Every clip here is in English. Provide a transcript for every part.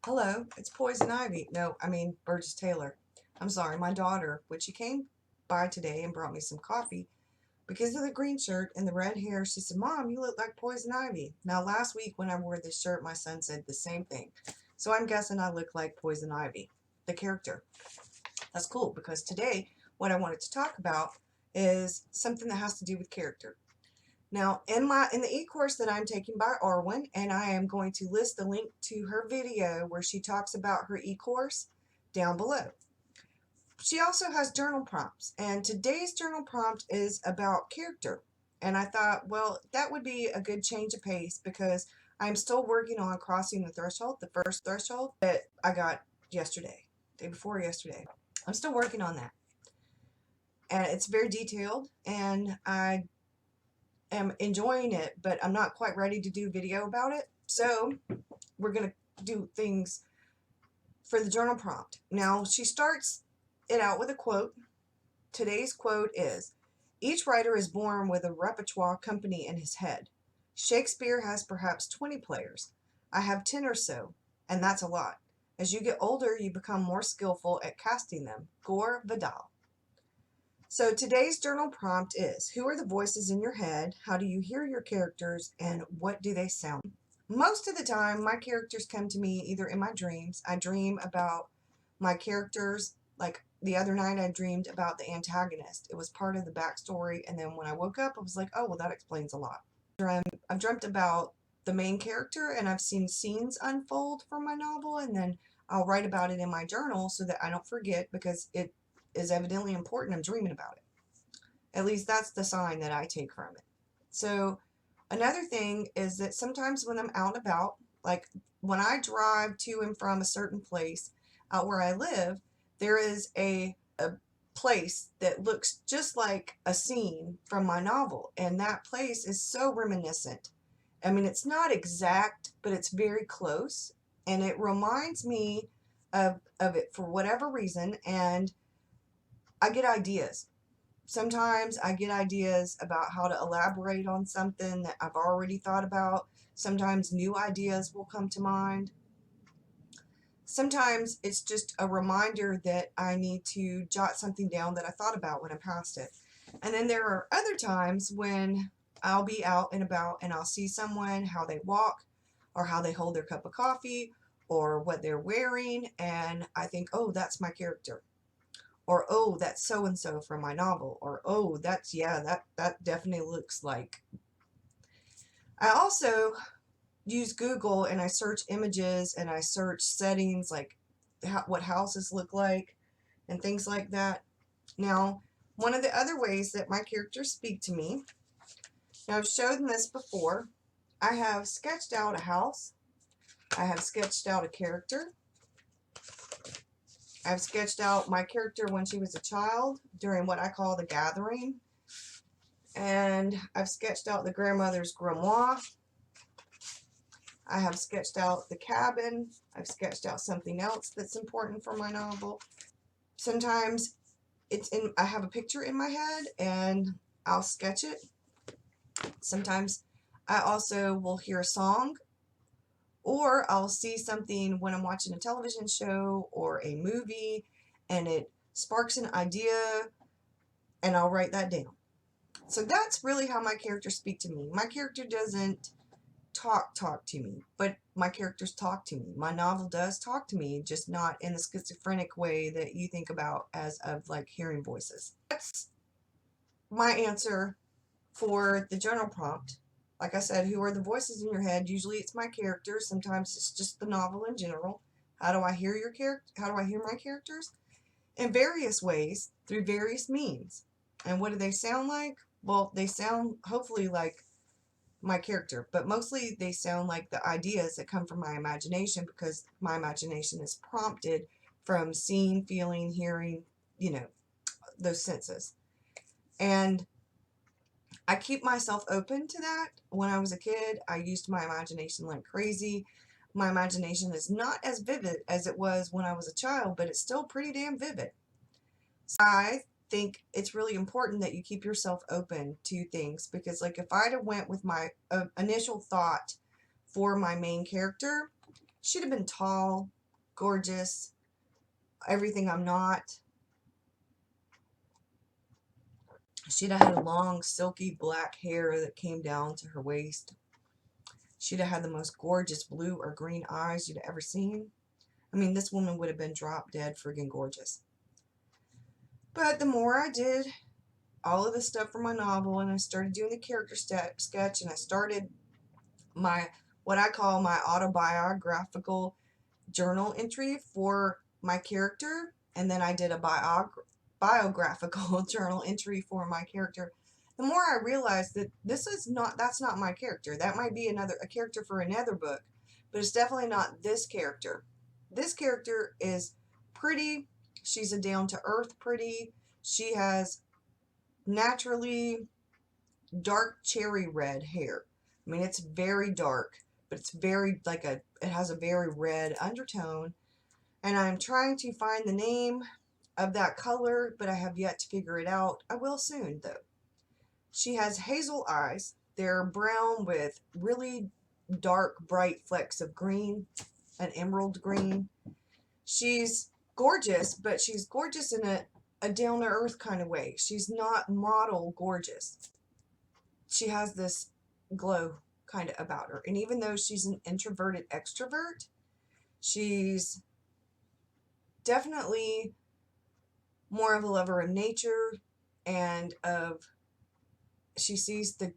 Hello, it's Poison Ivy. No, I mean Burgess Taylor. I'm sorry, my daughter, when she came by today and brought me some coffee, because of the green shirt and the red hair, she said, Mom, you look like Poison Ivy. Now, last week when I wore this shirt, my son said the same thing. So I'm guessing I look like Poison Ivy, the character. That's cool because today what I wanted to talk about is something that has to do with character. Now, in the e-course that I'm taking by Arwen, and I am going to list the link to her video where she talks about her e-course down below. She also has journal prompts, and today's journal prompt is about character. And I thought, well, that would be a good change of pace because I'm still working on crossing the threshold, the first threshold that I got yesterday, day before yesterday. I'm still working on that. And it's very detailed, and I am enjoying it, but I'm not quite ready to do video about it. So we're going to do things for the journal prompt. Now, she starts it out with a quote. Today's quote is, "Each writer is born with a repertoire company in his head. Shakespeare has perhaps 20 players. I have 10 or so, and that's a lot. As you get older, you become more skillful at casting them." Gore Vidal. So today's journal prompt is, who are the voices in your head? How do you hear your characters? And what do they sound like? Most of the time, my characters come to me either in my dreams. I dream about my characters. Like the other night, I dreamed about the antagonist. It was part of the backstory. And then when I woke up, I was like, oh, well, that explains a lot. I've dreamt about the main character, and I've seen scenes unfold from my novel. And then I'll write about it in my journal so that I don't forget, because it is evidently important. I'm dreaming about it. At least that's the sign that I take from it. So another thing is that sometimes when I'm out and about, like when I drive to and from a certain place out where I live, there is a place that looks just like a scene from my novel. And that place is so reminiscent. I mean, it's not exact, but it's very close. And it reminds me of it for whatever reason. And I get ideas. Sometimes I get ideas about how to elaborate on something that I've already thought about. Sometimes new ideas will come to mind. Sometimes it's just a reminder that I need to jot something down that I thought about when I passed it. And then there are other times when I'll be out and about and I'll see someone, how they walk or how they hold their cup of coffee or what they're wearing, and I think, oh, that's my character. Or, oh, that's so-and-so from my novel. Or, oh, that's, yeah, that definitely looks like. I also use Google and I search images and I search settings, like what houses look like and things like that. Now, one of the other ways that my characters speak to me, now I've shown this before, I have sketched out a house. I have sketched out a character. I've sketched out my character when she was a child during what I call the gathering. And I've sketched out the grandmother's grimoire. I have sketched out the cabin. I've sketched out something else that's important for my novel. Sometimes I have a picture in my head and I'll sketch it. Sometimes I also will hear a song, or I'll see something when I'm watching a television show or a movie and it sparks an idea and I'll write that down. So that's really how my characters speak to me. My character doesn't talk to me, but my characters talk to me. My novel does talk to me, just not in the schizophrenic way that you think about as of like hearing voices. That's my answer for the journal prompt. Like I said, who are the voices in your head? Usually it's my characters. Sometimes it's just the novel in general. How do I hear your character? How do I hear my characters? In various ways, through various means. And what do they sound like? Well, they sound hopefully like my character, but mostly they sound like the ideas that come from my imagination, because my imagination is prompted from seeing, feeling, hearing, those senses. And I keep myself open to that. When I was a kid, I used my imagination like crazy. My imagination is not as vivid as it was when I was a child, but it's still pretty damn vivid. So I think it's really important that you keep yourself open to things, because like if I'd have went with my initial thought for my main character, she'd have been tall, gorgeous, everything I'm not. She'd have had long, silky black hair that came down to her waist. She'd have had the most gorgeous blue or green eyes you'd ever seen. I mean, this woman would have been drop dead friggin' gorgeous. But the more I did all of the stuff for my novel, and I started doing the character sketch, and I started my, what I call my autobiographical journal entry for my character, and then I did a biographical journal entry for my character, the more I realized that that's not my character. That might be a character for another book, but it's definitely not this character. This character is pretty. She's a down-to-earth pretty. She has naturally dark cherry red hair. I mean, it's very dark, but it's very it has a very red undertone. And I'm trying to find the name of that color, but I have yet to figure it out. I will soon, though. She has hazel eyes. They're brown with really dark, bright flecks of green, an emerald green. She's gorgeous, but she's gorgeous in a down-to-earth kind of way. She's not model gorgeous. She has this glow kind of about her. And even though she's an introverted extrovert, she's definitely more of a lover of nature, and she sees the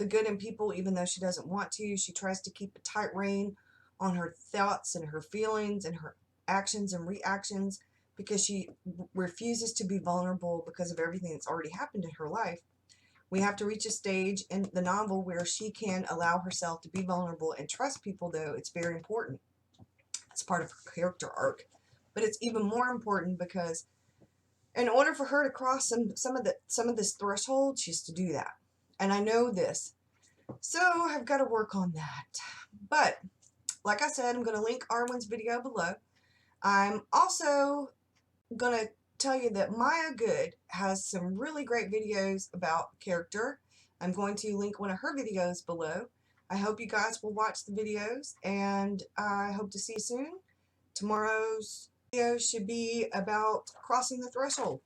good in people even though she doesn't want to. She tries to keep a tight rein on her thoughts and her feelings and her actions and reactions, because she refuses to be vulnerable because of everything that's already happened in her life. We have to reach a stage in the novel where she can allow herself to be vulnerable and trust people, though. It's very important. It's part of her character arc. But it's even more important because in order for her to cross some of this threshold, she has to do that. And I know this. So I've got to work on that. But like I said, I'm going to link Arwen's video below. I'm also going to tell you that Maya Good has some really great videos about character. I'm going to link one of her videos below. I hope you guys will watch the videos, and I hope to see you soon. Tomorrow's video should be about crossing the threshold.